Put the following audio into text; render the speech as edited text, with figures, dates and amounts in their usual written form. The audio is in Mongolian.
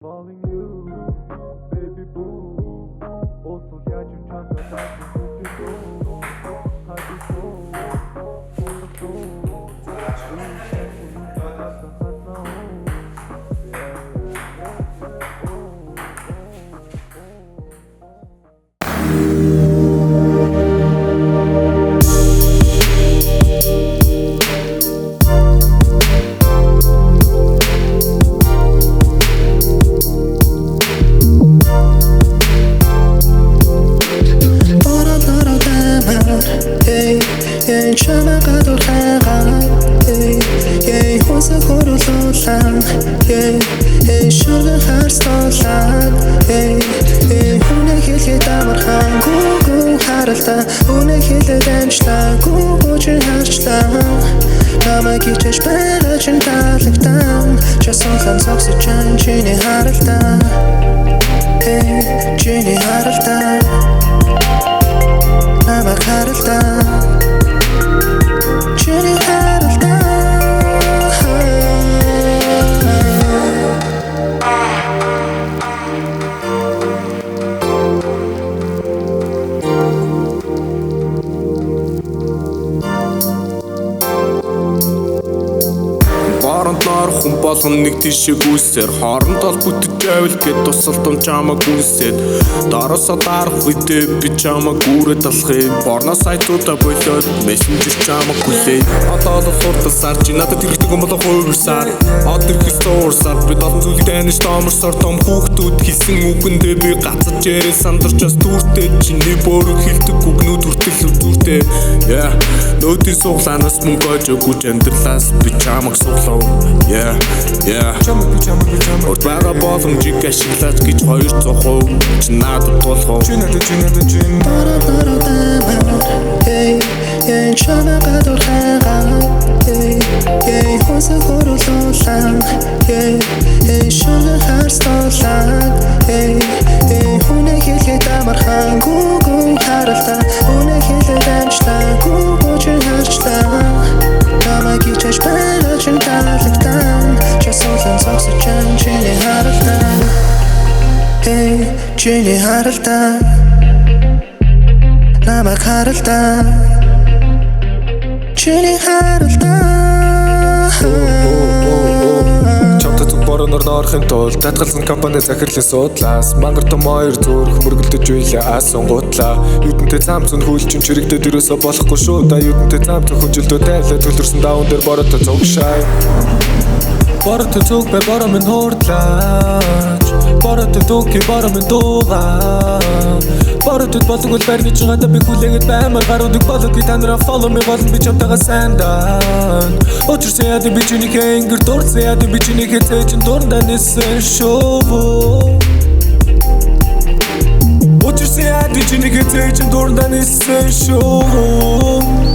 Calling you, baby boo. Also yakin çanta taktım tutuyor. Hadi go, on the floor. Чамаа гадуур хайгаад хүсэх хөрлөөлөн шүргэн харстуулаад үнэ хэлгээд амархан гүгүн харалтаа үнэ хэлээд амжлаа гүгүн харчлаа намайг хичээж байгаа чинь таалагтаа часуухан цогсож чан чиний харалтаа чиний харалтаа намайг харалтаа Хүн болгон нэг тийшээ гүйсээр хоорондоо бүтэж байвал гэд тусалдан чамаа гүйсээд дороосоо дарах үедээ би чамаа гүүрээд алхахыг порно сайтуудаа болоод мессенжер чамаа хүлээ одоо л хурдсаар чи надад хэрэгтэй юм болоо хуурсаар одоо их стоорсаар би олон зүйлийг таньж тооморсоор том хүүхдүүд хэлсэн үгэндээ би гацаж ярил сандарч бас дүүртэй чиний бөөрөг хэлдэг үгнүүд хүртэл үрдүүртэй нөөдийн суглаанаас мөнгө ойж өгч амьдралаас би чамаг суглав Урд байгаа боломжийг ашиглаж гэж 200% чи надад тулах чи надад чамаа гадуур хайгаад хүсэх хөрлөөлөн шүргэн харстуулаад үнэ хэлгээд амархан гүгүн харалтаа үнэ хэлээд амжлаа гүгүн харчлаа намайг хичээж байгаа чинь таалагтаа часуухан цогсож чан чиний харалтаа чиний харалтаа намайг харалтаа чиний харалтаа чамтай зүг бороноор доорохын тулд татгалзан компани захирлын судлаас мангар том хоёр зүрх мөргөлдөж үйлээ асан гутлаа юудэнтэй зам зүн хүлчин чирэгдээд ерөөсө болохгүй шүү да юудэнтэй зам зүн хүнжилдөө тайлаа төлөрсөн даун дээр бороотой цугшаа бороотой цуг бай бороо минь хуурдлаач бороотой дүүки бороо минь дуугаа бороотой болдог байрны чигада би хүлээгээд баймар гаруудыг болог ки танараа follow me болон би чамтайгаа сайн дан очирсан яд би чиний хэнгэр дурсан яд би чиний хэцээчин дурандаа нисэн шоу очирсан яд би чиний хэцээчин дурандаа нисэн шоу